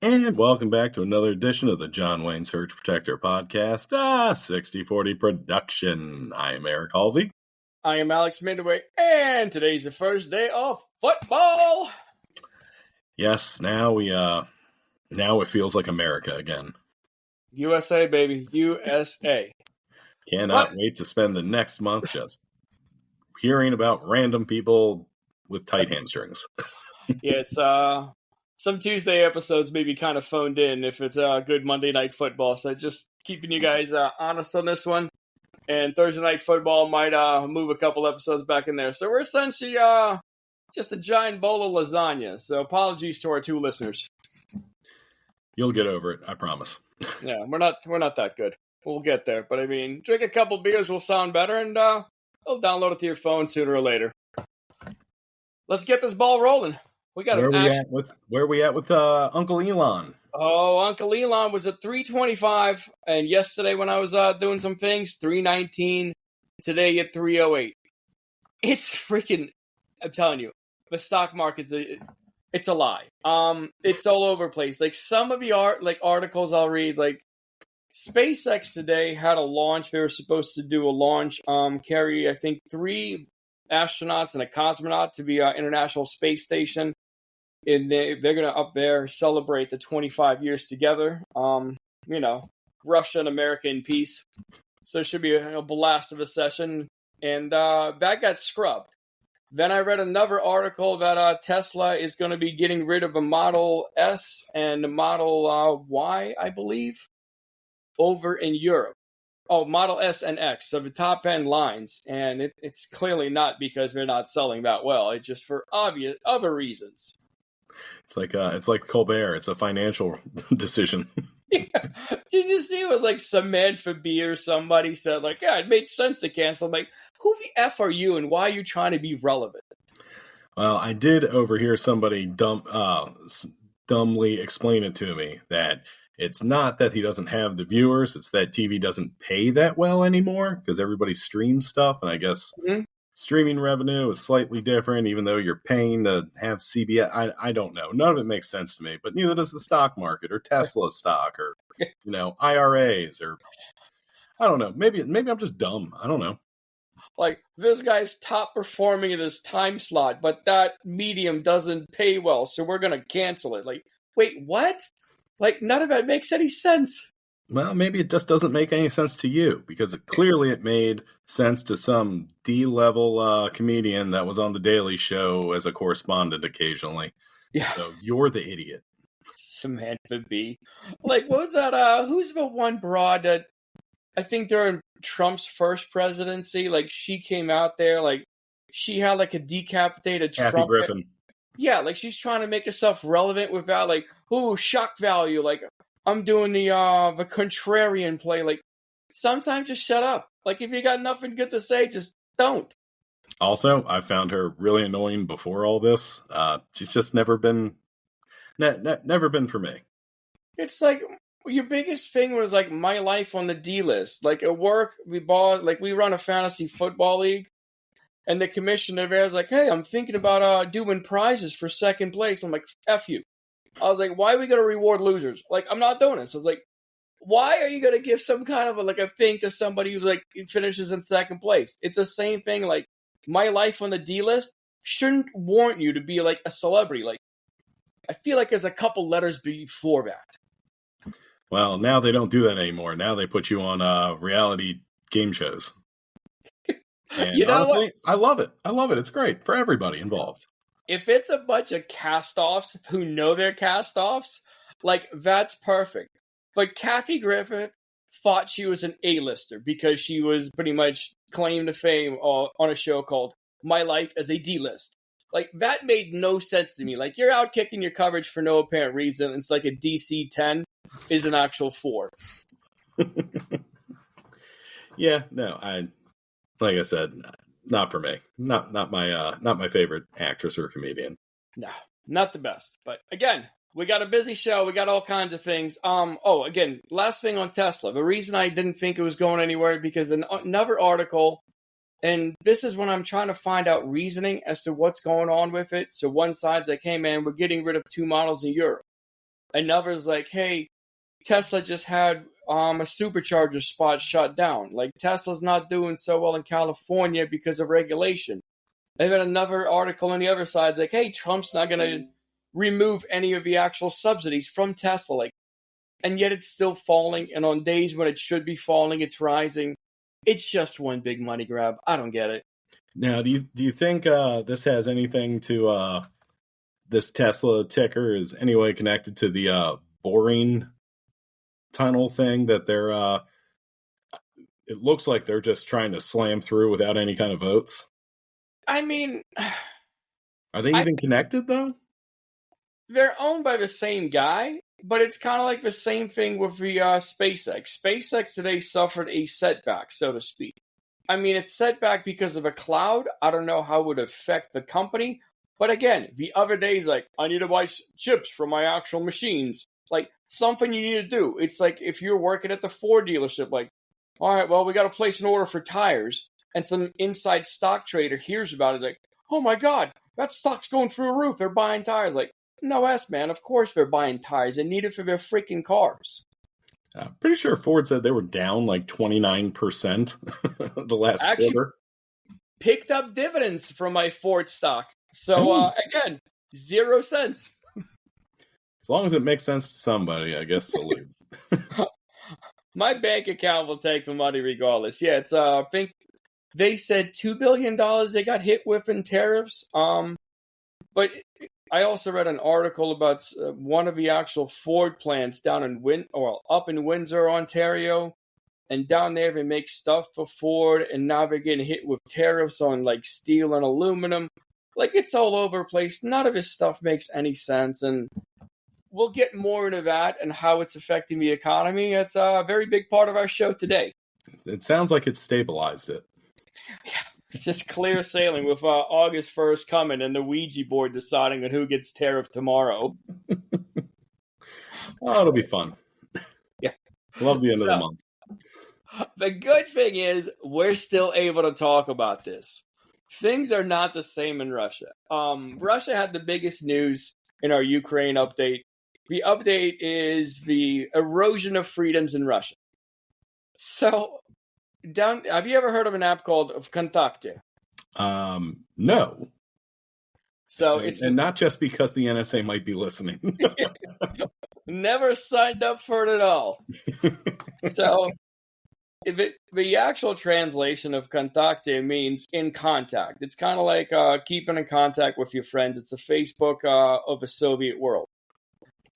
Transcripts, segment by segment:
And welcome back to another edition of the John Wayne Surge Protector Podcast, 6040 production. I am Eric Halsey. I am Alex Midway, and today's the first day of football. Yes, now it feels like America again. USA, baby, USA. Cannot wait to spend the next month just hearing about random people with tight hamstrings. Yeah, it's some Tuesday episodes may be kind of phoned in if it's good Monday Night Football. So just keeping you guys honest on this one. And Thursday Night Football might move a couple episodes back in there. So we're essentially just a giant bowl of lasagna. So apologies to our two listeners. You'll get over it, I promise. Yeah, we're not that good. We'll get there. But I mean, drink a couple beers will sound better, and we'll download it to your phone sooner or later. Let's get this ball rolling. We got where are we at with Uncle Elon? Oh, Uncle Elon was at 325, and yesterday when I was doing some things, 319. Today at 308. It's freaking. I'm telling you, the stock market's it's a lie. It's all over the place. Like some of the articles I'll read, like SpaceX today had a launch. They were supposed to do a launch, carry I think 3 astronauts and a cosmonaut to the International Space Station. And they're going to up there celebrate the 25 years together. Russia and America in peace. So it should be a blast of a session. And that got scrubbed. Then I read another article that Tesla is going to be getting rid of a Model S and a Model Y, I believe, over in Europe. Oh, Model S and X, so the top end lines. And it's clearly not because they're not selling that well. It's just for obvious other reasons. It's like Colbert. It's a financial decision. Yeah. Did you see it was like Samantha Bee or somebody said like, yeah, it made sense to cancel. I'm like, who the F are you and why are you trying to be relevant? Well, I did overhear somebody dumbly explain it to me that it's not that he doesn't have the viewers. It's that TV doesn't pay that well anymore because everybody streams stuff. And I guess streaming revenue is slightly different, even though you're paying to have CBS. I don't know. None of it makes sense to me, but neither does the stock market or Tesla stock or, IRAs or I don't know. Maybe I'm just dumb. I don't know. Like this guy's top performing in his time slot, but that medium doesn't pay well. So we're going to cancel it. Like, wait, what? Like none of that makes any sense. Well, maybe it just doesn't make any sense to you because it made sense to some D-level comedian that was on The Daily Show as a correspondent occasionally. Yeah. So you're the idiot. Samantha Bee. Like, what was that? Who's the one broad that I think during Trump's first presidency, like she came out there, like she had like a decapitated Kathy Trump. Griffin. Yeah, like she's trying to make herself relevant without like, shock value. Like, I'm doing the contrarian play. Like, sometimes just shut up. Like, if you got nothing good to say, just don't. Also, I found her really annoying before all this. She's just never been for me. It's like your biggest thing was like my life on the D list. Like at work, we run a fantasy football league, and the commissioner there is like, "Hey, I'm thinking about doing prizes for second place." I'm like, "F you." I was like, why are we going to reward losers? Like, I'm not doing it. So I was like, why are you going to give some kind of a thing to somebody who like finishes in second place? It's the same thing. Like my life on the D list shouldn't warrant you to be like a celebrity. Like I feel like there's a couple letters before that. Well, now they don't do that anymore. Now they put you on reality game shows. And honestly, I love it. I love it. It's great for everybody involved. If it's a bunch of cast-offs who know they're cast-offs, like, that's perfect. But Kathy Griffin thought she was an A-lister because she was pretty much claimed to fame on a show called My Life as a D-List. Like, that made no sense to me. Like, you're out kicking your coverage for no apparent reason. It's like a DC 10 is an actual 4. Yeah, no, like I said, not for me. Not my favorite actress or comedian. No, not the best. But again, we got a busy show. We got all kinds of things. Again, last thing on Tesla. The reason I didn't think it was going anywhere because another article, and this is when I'm trying to find out reasoning as to what's going on with it. So one side's like, hey man, we're getting rid of 2 models in Europe. Another's like, hey, Tesla just had a supercharger spot shut down. Like, Tesla's not doing so well in California because of regulation. And then another article on the other side is like, hey, Trump's not going to remove any of the actual subsidies from Tesla. Like, and yet it's still falling. And on days when it should be falling, it's rising. It's just one big money grab. I don't get it. Now, do you think this has anything to this Tesla ticker is anyway connected to the boring tunnel thing that they're it looks like they're just trying to slam through without any kind of votes? I mean, are they even connected though? They're owned by the same guy, but it's kind of like the same thing with the SpaceX. SpaceX today suffered a setback, so to speak. I mean, it's setback because of a cloud. I don't know how it would affect the company. But again, the other day is like, I need to buy chips for my actual machines. Like, something you need to do. It's like if you're working at the Ford dealership, like, all right, well, we got to place an order for tires. And some inside stock trader hears about it. It's like, oh my God, that stock's going through the roof. They're buying tires. Like, no S, man. Of course they're buying tires. They need it for their freaking cars. I'm pretty sure Ford said they were down like 29% the last quarter. Picked up dividends from my Ford stock. So, again, 0 cents. As long as it makes sense to somebody, I guess salute. My bank account will take the money regardless. Yeah, it's I think they said $2 billion they got hit with in tariffs. But I also read an article about one of the actual Ford plants down in up in Windsor, Ontario. And down there they make stuff for Ford, and now they're getting hit with tariffs on like steel and aluminum. Like, it's all over the place. None of this stuff makes any sense. And we'll get more into that and how it's affecting the economy. It's a very big part of our show today. It sounds like it's stabilized it. Yeah, it's just clear sailing with August 1st coming and the Ouija board deciding on who gets tariffed tomorrow. Oh, it'll be fun. Yeah. Love the end of the month. The good thing is we're still able to talk about this. Things are not the same in Russia. Russia had the biggest news in our Ukraine update. The update is the erosion of freedoms in Russia. So, have you ever heard of an app called Contakte? No. So it's not just because the NSA might be listening. Never signed up for it at all. So the actual translation of Contakte means in contact. It's kind of like keeping in contact with your friends. It's a Facebook of the Soviet world.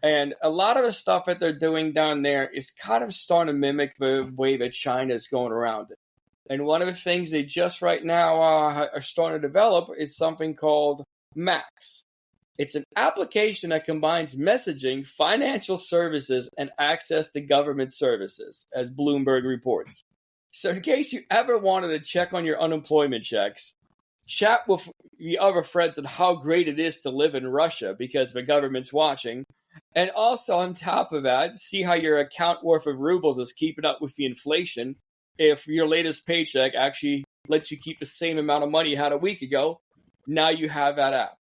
And a lot of the stuff that they're doing down there is kind of starting to mimic the way that China is going around it. And one of the things they just right now are starting to develop is something called Max. It's an application that combines messaging, financial services, and access to government services, as Bloomberg reports. So in case you ever wanted to check on your unemployment checks, chat with the other friends on how great it is to live in Russia because the government's watching. And also on top of that, see how your account worth of rubles is keeping up with the inflation. If your latest paycheck actually lets you keep the same amount of money you had a week ago, now you have that app.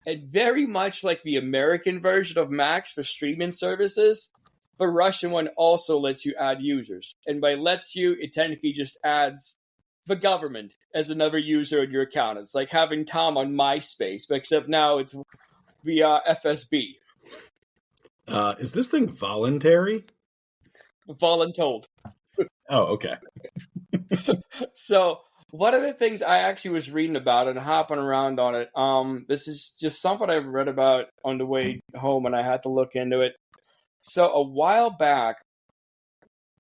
And very much like the American version of Max for streaming services, the Russian one also lets you add users. And by lets you, it technically just adds the government as another user in your account. It's like having Tom on MySpace, but except now it's via FSB. Is this thing voluntary? Voluntold. Oh, okay. So one of the things I actually was reading about and hopping around on it, this is just something I've read about on the way home and I had to look into it. So a while back,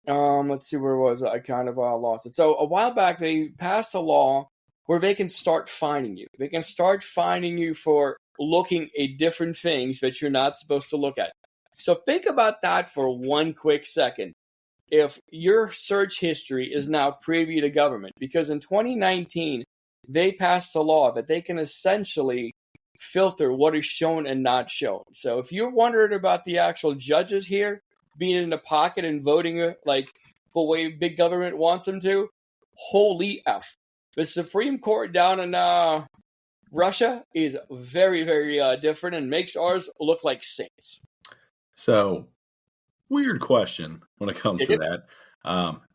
let's see, where was it? I kind of lost it. So a while back, they passed a law where they can start fining you. They can start fining you for looking at different things that you're not supposed to look at. So think about that for one quick second. If your search history is now privy to government, because in 2019, they passed a law that they can essentially filter what is shown and not shown. So if you're wondering about the actual judges here being in the pocket and voting like the way big government wants them to, holy F. The Supreme Court down in Russia is very, very different and makes ours look like saints. So, weird question when it comes to that.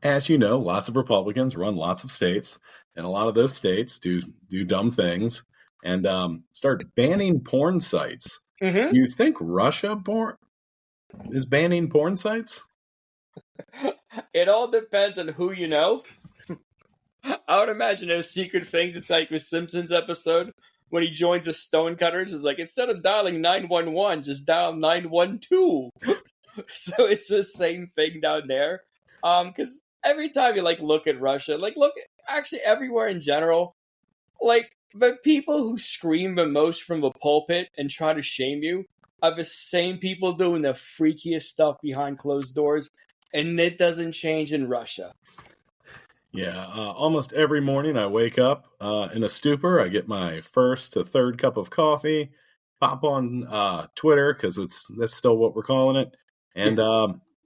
As you know, lots of Republicans run lots of states, and a lot of those states do dumb things and start banning porn sites. Mm-hmm. Do you think Russia is banning porn sites? It all depends on who you know. I would imagine there's secret things. It's like the Simpsons episode when he joins the Stonecutters. It's like, instead of dialing 911, just dial 912. So it's the same thing down there. Because every time you look at Russia, look actually everywhere in general, the people who scream the most from the pulpit and try to shame you are the same people doing the freakiest stuff behind closed doors, and it doesn't change in Russia. Yeah, almost every morning I wake up in a stupor. I get my first to third cup of coffee, pop on Twitter because that's still what we're calling it, and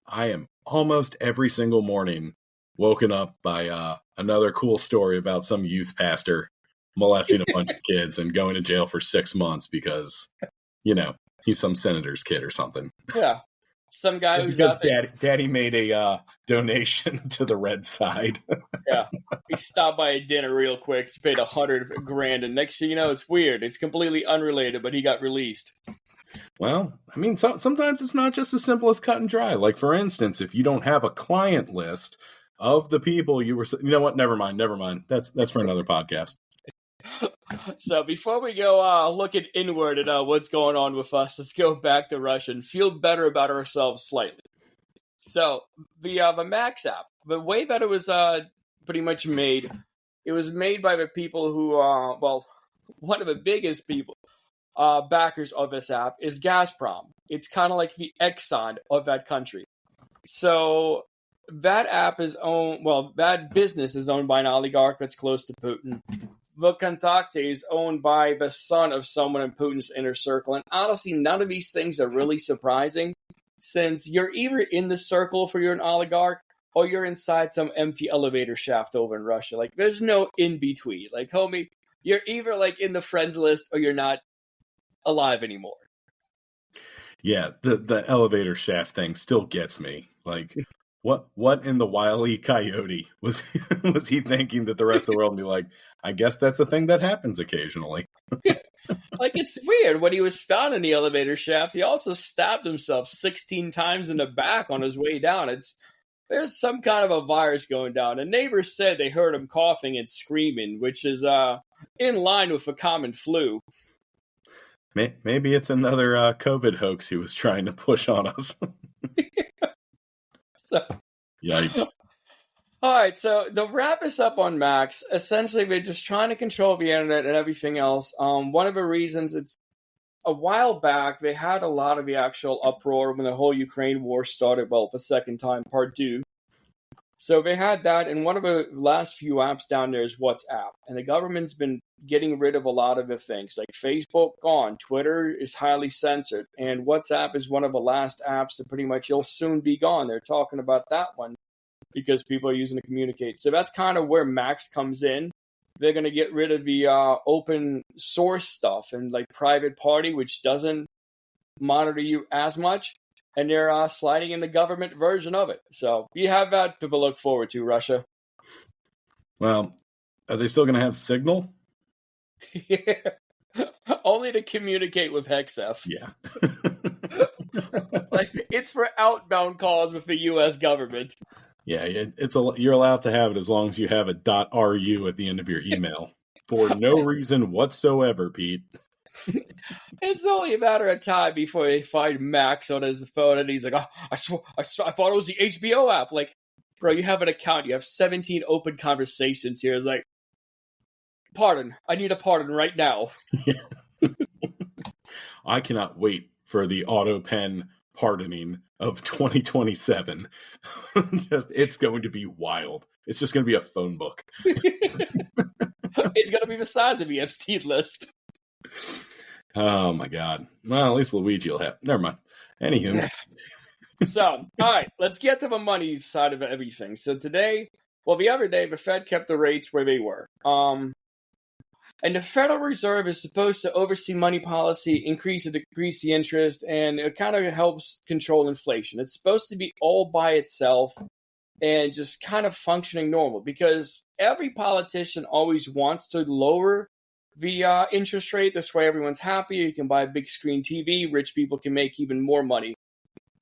I am almost every single morning woken up by another cool story about some youth pastor molesting a bunch of kids and going to jail for 6 months because, he's some senator's kid or something. Yeah. Some guy who's because out there. Daddy made a donation to the red side. Yeah. He stopped by a dinner real quick. He paid $100,000, and next thing you know, it's weird. It's completely unrelated, but he got released. Well, I mean, sometimes it's not just as simple as cut and dry. Like, for instance, if you don't have a client list of the people you were, you know what? Never mind. That's for another podcast. So before we go looking inward at what's going on with us, let's go back to Russia and feel better about ourselves slightly. So the Max app, the way that it was pretty much made, it was made by the people who, one of the biggest people, backers of this app is Gazprom. It's kind of like the Exxon of that country. So that app is that business is owned by an oligarch that's close to Putin. The Contact is owned by the son of someone in Putin's inner circle. And honestly, none of these things are really surprising, since you're either in the circle if you're an oligarch, or you're inside some empty elevator shaft over in Russia. There's no in-between. Homie, you're either in the friends list or you're not alive anymore. Yeah, the elevator shaft thing still gets me. What in the Wile E. Coyote was he thinking that the rest of the world would be like, I guess that's a thing that happens occasionally. It's weird. When he was found in the elevator shaft, he also stabbed himself 16 times in the back on his way down. There's some kind of a virus going down. And neighbors said they heard him coughing and screaming, which is in line with a common flu. Maybe it's another COVID hoax he was trying to push on us. Yikes. All right, so to wrap us up on Max, essentially they're just trying to control the internet and everything else. One of the reasons, it's a while back, they had a lot of the actual uproar when the whole Ukraine war started, the second time, part 2. So they had that, and one of the last few apps down there is WhatsApp. And the government's been getting rid of a lot of the things. Facebook gone, Twitter is highly censored, and WhatsApp is one of the last apps that pretty much will soon be gone. They're talking about that one because people are using it to communicate. So that's kind of where Max comes in. They're going to get rid of the open source stuff and private party, which doesn't monitor you as much. And they're sliding in the government version of it. So you have that to look forward to, Russia. Well, are they still going to have Signal? Yeah. Only to communicate with Hexef. Yeah. It's for outbound calls with the U.S. government. Yeah, you're allowed to have it as long as you have a .ru at the end of your email. For no reason whatsoever, Pete. It's only a matter of time before they find Max on his phone, and he's like, I thought it was the HBO app. Bro, you have an account. You have 17 open conversations here. It's pardon. I need a pardon right now. Yeah. I cannot wait for the auto pen pardoning of 2027. It's going to be wild. It's just going to be a phone book. It's going to be the size of the Epstein list. Oh my God. Well, at least Luigi will have. Never mind. Anywho. So, all right, let's get to the money side of everything. So today, the other day, the Fed kept the rates where they were. And the Federal Reserve is supposed to oversee money policy, increase or decrease the interest, and it kind of helps control inflation. It's supposed to be all by itself and just kind of functioning normal, because every politician always wants to lower the interest rate. This way everyone's happy. You can buy a big screen TV. Rich people can make even more money.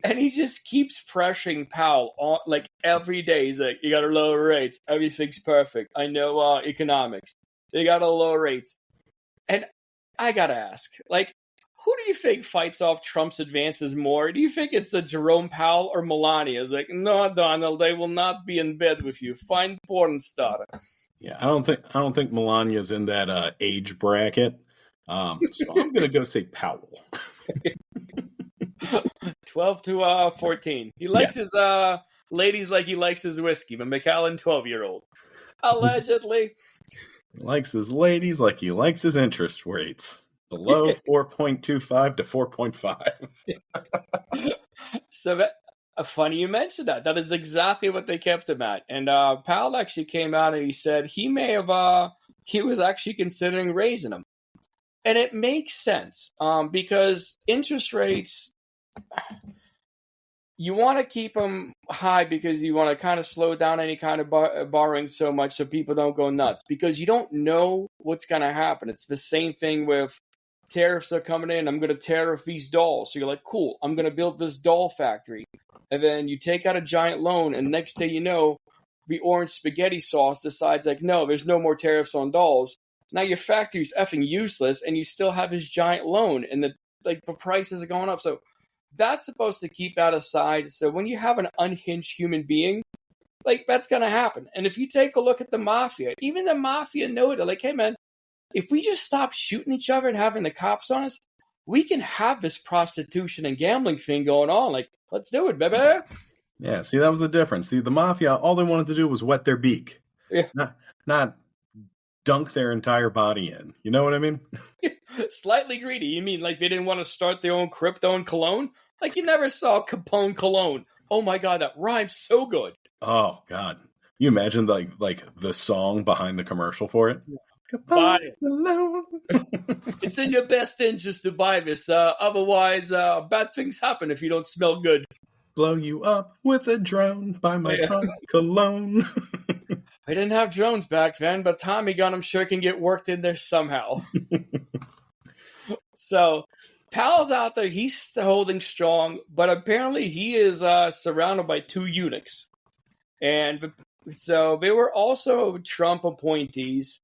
And he just keeps pressuring Powell on, like, every day. He's like, you got to lower rates. Everything's perfect. I know economics. You got to lower rates. And I got to ask, like, who do you think fights off Trump's advances more? Do you think it's a Jerome Powell or Melania? It's like, no, Donald, they will not be in bed with you. Find porn star. Yeah, I don't think Melania's in that age bracket. So I'm gonna go say Powell. 12 to 14. He likes his ladies like he likes his whiskey, but McAllen, 12-year-old. Allegedly. He likes his ladies like he likes his interest rates. Below 4.25 to 4.5. So funny you mentioned that. That is exactly what they kept him at. And Powell actually came out and he said he was actually considering raising them. And it makes sense because interest rates, you want to keep them high because you want to kind of slow down any kind of borrowing so much so people don't go nuts, because you don't know what's going to happen. It's the same thing with tariffs are coming in. I'm going to tariff these dolls. So you're like, cool, I'm going to build this doll factory. And then you take out a giant loan, and next day you know, the orange spaghetti sauce decides, like, no, there's no more tariffs on dolls. Now your factory's effing useless, and you still have this giant loan, and the prices are going up. So that's supposed to keep that aside. So when you have an unhinged human being, like, that's going to happen. And if you take a look at the mafia, even the mafia know it. They're like, hey, man, if we just stop shooting each other and having the cops on us, we can have this prostitution and gambling thing going on. Like, let's do it, baby. Yeah, see, that was the difference. See, the mafia, all they wanted to do was wet their beak. Yeah. Not dunk their entire body in. You know what I mean? Slightly greedy. You mean like they didn't want to start their own crypto and cologne? Like, you never saw Capone cologne. Oh my God, that rhymes so good. Oh God. You imagine like the song behind the commercial for it? Buy it. It's in your best interest to buy this. Otherwise, bad things happen if you don't smell good. Blow you up with a drone by my trunk cologne. I didn't have drones back then, but Tommy gun, I'm sure, can get worked in there somehow. So Powell's out there. He's holding strong, but apparently he is surrounded by two eunuchs. And so they were also Trump appointees.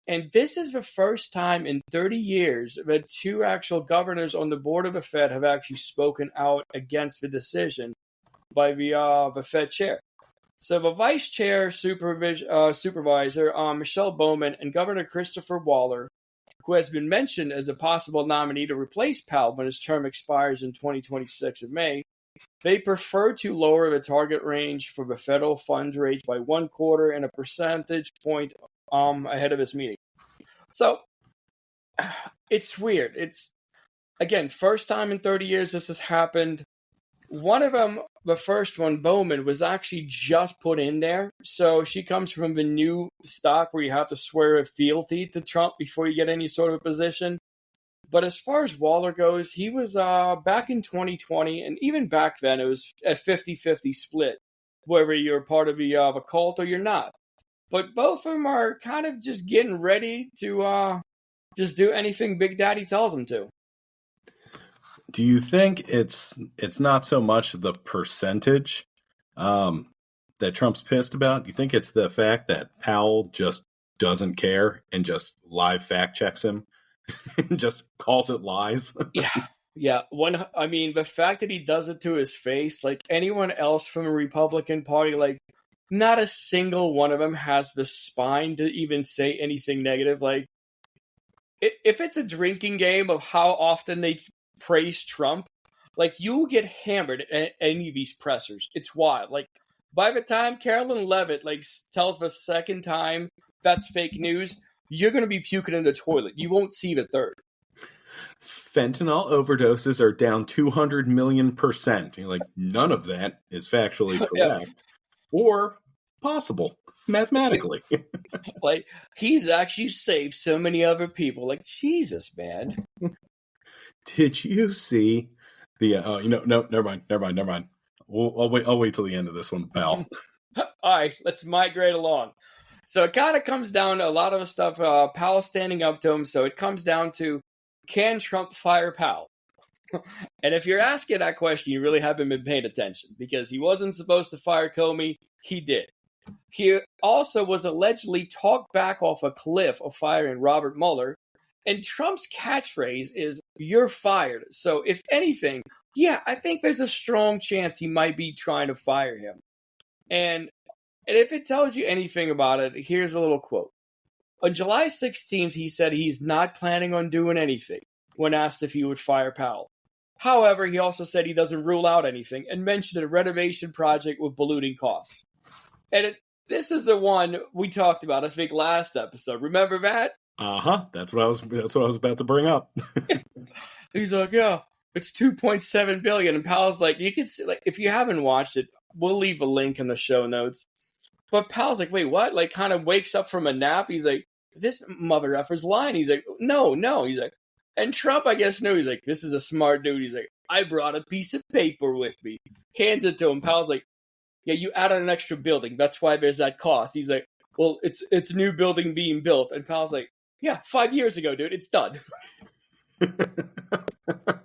And this is the first time in 30 years that two actual governors on the board of the Fed have actually spoken out against the decision by the Fed chair. So the vice chair supervisor, Michelle Bowman, and Governor Christopher Waller, who has been mentioned as a possible nominee to replace Powell when his term expires in 2026 of May, they prefer to lower the target range for the federal funds rate by 1/4 and a percentage point ahead of this meeting. So it's weird. It's, again, first time in 30 years this has happened. One of them, the first one, Bowman, was actually just put in there. So she comes from the new stock where you have to swear fealty to Trump before you get any sort of position. But as far as Waller goes, he was back in 2020, and even back then it was a 50-50 split, whether you're part of a cult or you're not. But both of them are kind of just getting ready to just do anything Big Daddy tells them to. Do you think it's not so much the percentage that Trump's pissed about? Do you think it's the fact that Powell just doesn't care and just live fact checks him and just calls it lies? Yeah. The fact that he does it to his face, like anyone else from the Republican Party, like not a single one of them has the spine to even say anything negative. Like, if it's a drinking game of how often they praise Trump, like, you will get hammered at any of these pressers. It's wild. Like, by the time Carolyn Levitt tells the second time that's fake news, you're going to be puking in the toilet. You won't see the third. Fentanyl overdoses are down 200 million%. You're like, none of that is factually correct or possible. mathematically. Like, he's actually saved so many other people. Like, Jesus, man. Did you see the? No, never mind. I'll wait till the end of this one, pal. All right, let's migrate along. So it kind of comes down to a lot of the stuff. Powell standing up to him. So it comes down to, can Trump fire Powell? And if you're asking that question, you really haven't been paying attention, because he wasn't supposed to fire Comey. He did. He also was allegedly talked back off a cliff of firing Robert Mueller. And Trump's catchphrase is, "You're fired." So if anything, yeah, I think there's a strong chance he might be trying to fire him. And if it tells you anything about it, here's a little quote. On July 16th, he said he's not planning on doing anything when asked if he would fire Powell. However, he also said he doesn't rule out anything and mentioned a renovation project with ballooning costs. And this is the one we talked about, I think, last episode. Remember that? That's what I was about to bring up. He's like, yeah, it's $2.7 billion. And Powell's like, you can see, like, if you haven't watched it, we'll leave a link in the show notes. But Powell's like, wait, what? Like, kind of wakes up from a nap. He's like, this mother effer's lying. He's like, no. He's like, and Trump, I guess, knew. He's like, this is a smart dude. He's like, I brought a piece of paper with me. Hands it to him. Powell's like, yeah, you added an extra building. That's why there's that cost. He's like, well, it's a new building being built. And Powell's like, yeah, 5 years ago, dude, it's done. The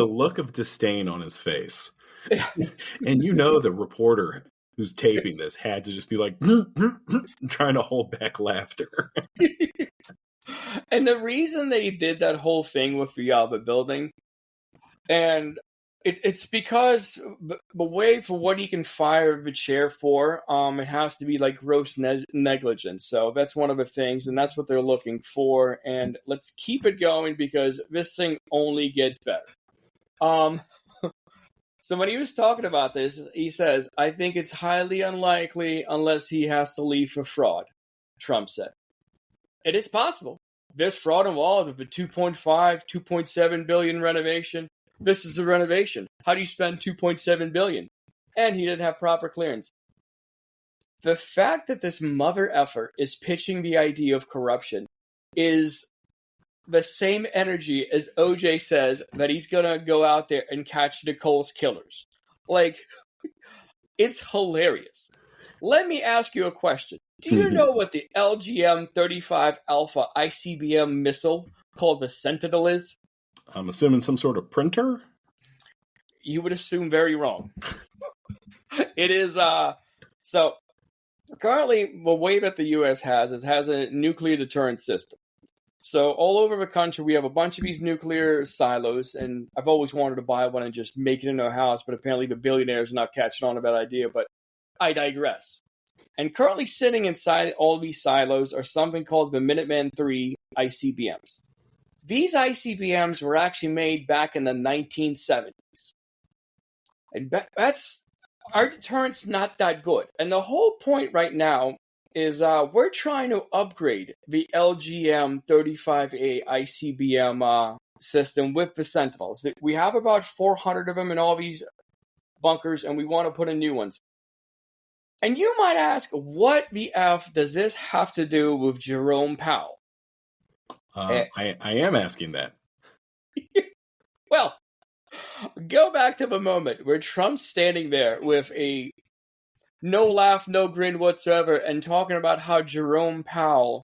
look of disdain on his face. And the reporter who's taping this had to just be like, trying to hold back laughter. And the reason they did that whole thing with the building, and it's because the way for what he can fire the chair for, it has to be like gross negligence. So that's one of the things, and that's what they're looking for. And let's keep it going, because this thing only gets better. So when he was talking about this, he says, I think it's highly unlikely unless he has to leave for fraud, Trump said. And it's possible. There's fraud involved with the 2.7 billion renovation. This is a renovation. How do you spend 2.7 billion? And he didn't have proper clearance. The fact that this mother effer is pitching the idea of corruption is the same energy as OJ says that he's going to go out there and catch Nicole's killers. Like, it's hilarious. Let me ask you a question. Do you know what the LGM-35 Alpha ICBM missile called the Sentinel is? I'm assuming some sort of printer? You would assume very wrong. It is, so currently the way that the U.S. has a nuclear deterrent system. So all over the country, we have a bunch of these nuclear silos, and I've always wanted to buy one and just make it into a house, but apparently the billionaires are not catching on to that idea, but I digress. And currently sitting inside all these silos are something called the Minuteman III ICBMs. These ICBMs were actually made back in the 1970s. And that's, our deterrent's not that good. And the whole point right now is we're trying to upgrade the LGM-35A ICBM system with the Sentinels. We have about 400 of them in all these bunkers, and we want to put in new ones. And you might ask, what the F does this have to do with Jerome Powell? I am asking that. Well, go back to the moment where Trump's standing there with a no laugh, no grin whatsoever, and talking about how Jerome Powell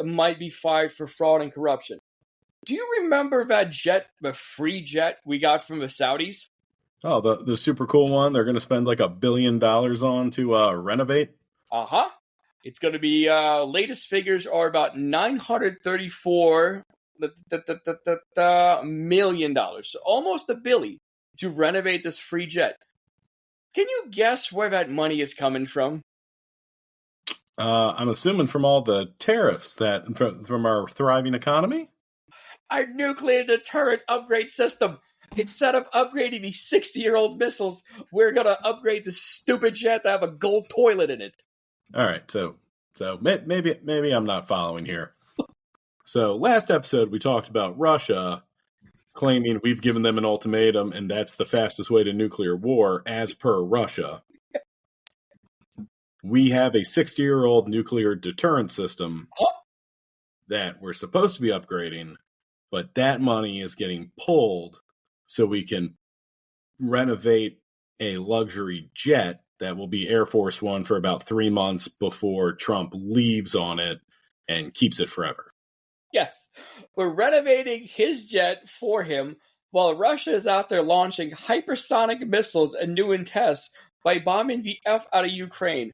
might be fired for fraud and corruption. Do you remember that jet, the free jet we got from the Saudis? Oh, the super cool one they're going to spend like $1 billion on to renovate? Uh-huh. It's going to be, latest figures are about $934 million. So almost $1 billion to renovate this free jet. Can you guess where that money is coming from? I'm assuming from all the tariffs from our thriving economy? Our nuclear deterrent upgrade system. Instead of upgrading these 60-year-old missiles, we're going to upgrade this stupid jet to have a gold toilet in it. All right, so maybe I'm not following here. So last episode we talked about Russia claiming we've given them an ultimatum and that's the fastest way to nuclear war as per Russia. we have a 60-year-old nuclear deterrent system that we're supposed to be upgrading, but that money is getting pulled so we can renovate a luxury jet that will be Air Force One for about 3 months before Trump leaves on it and keeps it forever. Yes, we're renovating his jet for him while Russia is out there launching hypersonic missiles and doing tests by bombing the F out of Ukraine.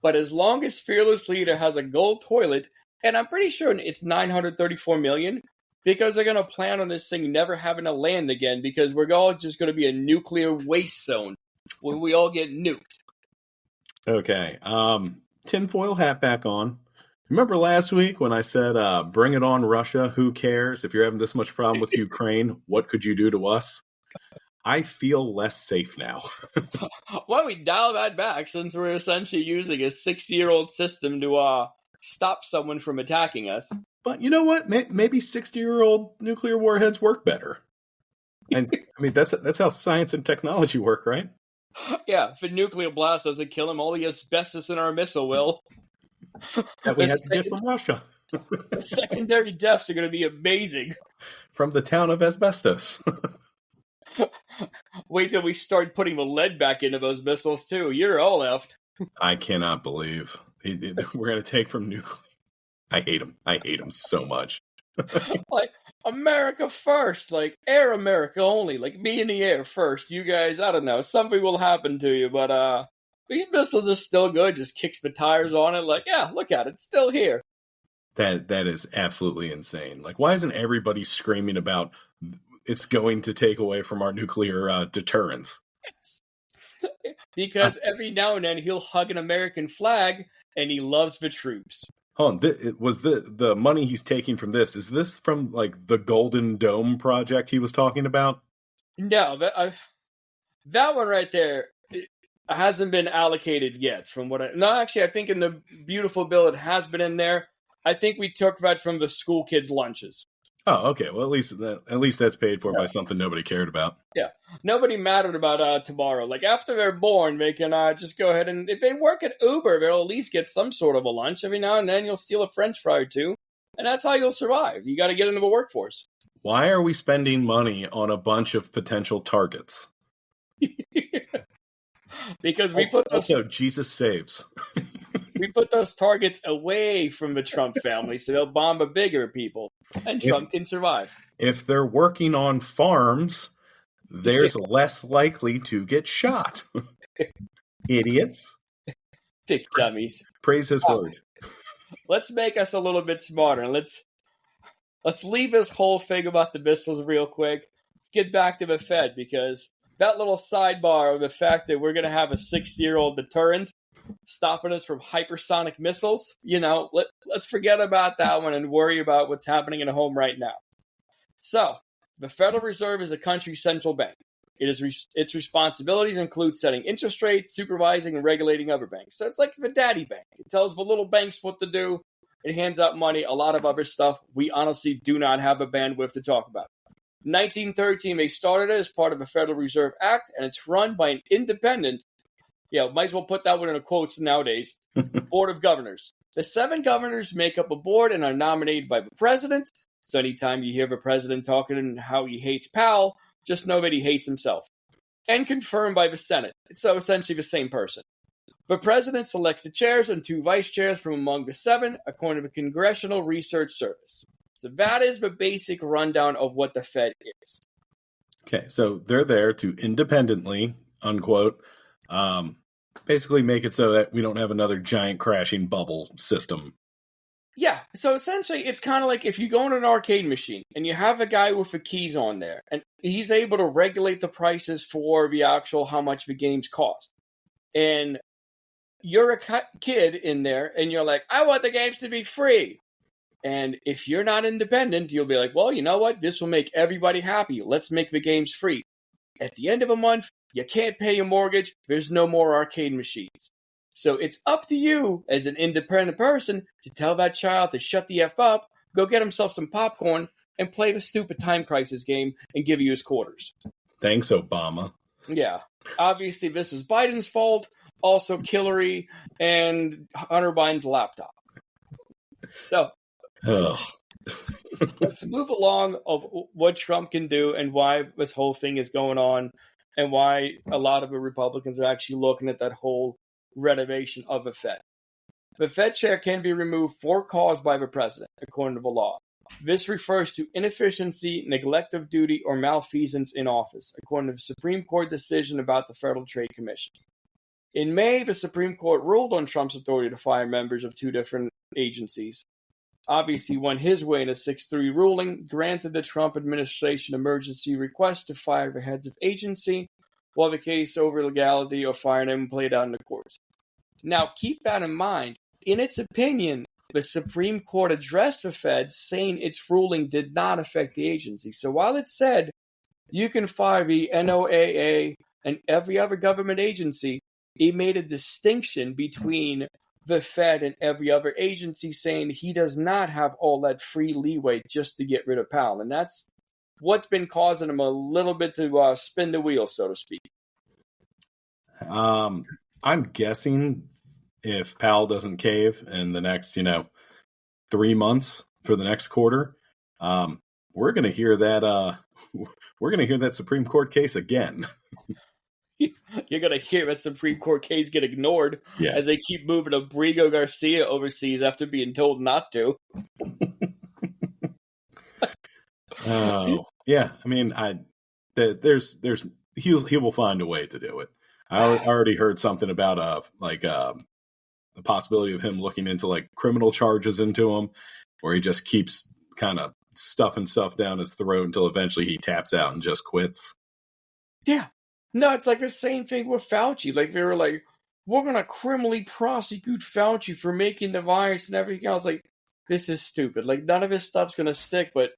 But as long as Fearless Leader has a gold toilet, and I'm pretty sure it's $934 million, because they're going to plan on this thing never having to land again, because we're all just going to be a nuclear waste zone when we all get nuked. Okay, tinfoil hat back on. Remember last week when I said, bring it on, Russia, who cares? If you're having this much problem with Ukraine, what could you do to us? I feel less safe now. Why don't we dial that back, since we're essentially using a 60-year-old system to stop someone from attacking us? But you know what? Maybe 60-year-old nuclear warheads work better. And I mean, that's how science and technology work, right? Yeah, if a nuclear blast doesn't kill him, all the asbestos in our missile will. That we had to get from Russia. Secondary deaths are going to be amazing. From the town of asbestos. Wait till we start putting the lead back into those missiles, too. You're all left. I cannot believe we're going to take from nuclear. I hate him. I hate him so much. Like, America first. Like, Air America only. Like, me in the air first. You guys, I don't know. Something will happen to you, but these missiles are still good. Just kicks the tires on it. Like, yeah, look at it. It's still here. That is absolutely insane. Like, why isn't everybody screaming about it's going to take away from our nuclear deterrence? Because every now and then he'll hug an American flag and he loves the troops. Hold on, was the money he's taking from this, is this from, like, the Golden Dome project he was talking about? No, that one right there hasn't been allocated yet. Actually, I think in the beautiful bill it has been in there. I think we took that from the school kids' lunches. Oh, okay. Well, at least that's paid for by something nobody cared about. Yeah, nobody mattered about tomorrow. Like, after they're born, they can just go ahead and, if they work at Uber, they'll at least get some sort of a lunch. Every now and then you'll steal a French fry or two, and that's how you'll survive. You got to get into the workforce. Why are we spending money on a bunch of potential targets? Because we put also Jesus saves. We put those targets away from the Trump family, so they'll bomb the bigger people, and Trump can survive. If they're working on farms, there's less likely to get shot. Idiots. Thick dummies. Praise his word. Let's make us a little bit smarter, and let's leave this whole thing about the missiles real quick. Let's get back to the Fed, because that little sidebar of the fact that we're going to have a 60-year-old deterrent stopping us from hypersonic missiles, let's forget about that one and worry about what's happening at home right now. So, the Federal Reserve is a country's central bank. Its responsibilities include setting interest rates, supervising and regulating other banks. So it's like the daddy bank. It tells the little banks what to do. It hands out money. A lot of other stuff we honestly do not have a bandwidth to talk about. In 1913, they started it as part of the Federal Reserve Act, and it's run by an independent, might as well put that one in quotes nowadays, Board of Governors. The 7 governors make up a board and are nominated by the president. So anytime you hear the president talking and how he hates Powell, just know that he hates himself. And confirmed by the Senate. So essentially the same person. The president selects the chairs and 2 vice chairs from among the 7, according to the Congressional Research Service. So that is the basic rundown of what the Fed is. Okay, so they're there to independently, unquote, basically make it so that we don't have another giant crashing bubble system. Yeah, so essentially it's kind of like if you go in an arcade machine and you have a guy with the keys on there and he's able to regulate the prices for the actual how much the games cost. And you're a kid in there and you're like, I want the games to be free. And if you're not independent, you'll be like, well, you know what? This will make everybody happy. Let's make the games free. At the end of a month, you can't pay your mortgage. There's no more arcade machines. So it's up to you as an independent person to tell that child to shut the F up, go get himself some popcorn, and play the stupid Time Crisis game and give you his quarters. Thanks, Obama. Yeah. Obviously, this was Biden's fault. also Hillary and Hunter Biden's laptop. So let's move along of what Trump can do and why this whole thing is going on and why a lot of the Republicans are actually looking at that whole renovation of the Fed. The Fed chair can be removed for cause by the president, according to the law. This refers to inefficiency, neglect of duty, or malfeasance in office, according to the Supreme Court decision about the Federal Trade Commission. In May, the Supreme Court ruled on Trump's authority to fire members of two different agencies. Obviously went his way in a 6-3 ruling, granted the Trump administration emergency request to fire the heads of agency, while the case over legality of firing them played out in the courts. Now, keep that in mind. In its opinion, the Supreme Court addressed the Fed, saying its ruling did not affect the agency. So while it said you can fire the NOAA and every other government agency, it made a distinction between the Fed and every other agency, saying he does not have all that free leeway just to get rid of Powell. And that's what's been causing him a little bit to spin the wheel, so to speak. I'm guessing if Powell doesn't cave in the next, 3 months for the next quarter, we're going to hear that. We're going to hear that Supreme Court case again. You're going to hear that Supreme Court case get ignored as they keep moving Abrigo Garcia overseas after being told not to. Yeah. I mean, he will find a way to do it. I already heard something about the possibility of him looking into like criminal charges into him, where he just keeps kind of stuffing stuff down his throat until eventually he taps out and just quits. Yeah. No, it's like the same thing with Fauci. Like, they were like, we're going to criminally prosecute Fauci for making the virus and everything else. Like, this is stupid. Like, none of his stuff's going to stick. But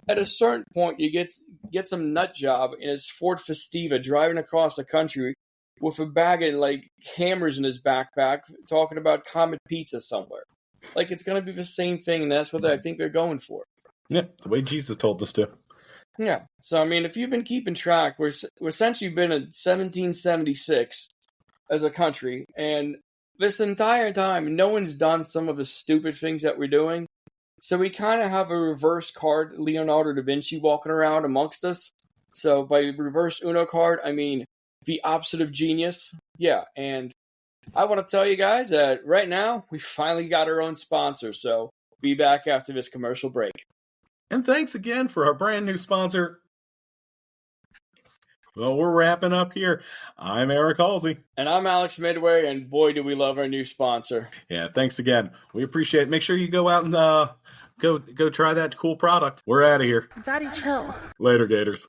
at a certain point, you get some nut job in his Ford Festiva driving across the country with a bag of, like, hammers in his backpack talking about Comet Pizza somewhere. Like, it's going to be the same thing, and that's what I think they're going for. Yeah, the way Jesus told us to. Yeah. So, I mean, if you've been keeping track, we're essentially been in 1776 as a country, and this entire time, no one's done some of the stupid things that we're doing. So we kind of have a reverse card, Leonardo da Vinci, walking around amongst us. So by reverse Uno card, I mean the opposite of genius. Yeah, and I want to tell you guys that right now, we finally got our own sponsor, so be back after this commercial break. And thanks again for our brand new sponsor. Well, we're wrapping up here. I'm Eric Halsey. And I'm Alex Midway, and boy, do we love our new sponsor. Yeah, thanks again. We appreciate it. Make sure you go out and go try that cool product. We're out of here. Daddy, chill. Later, Gators.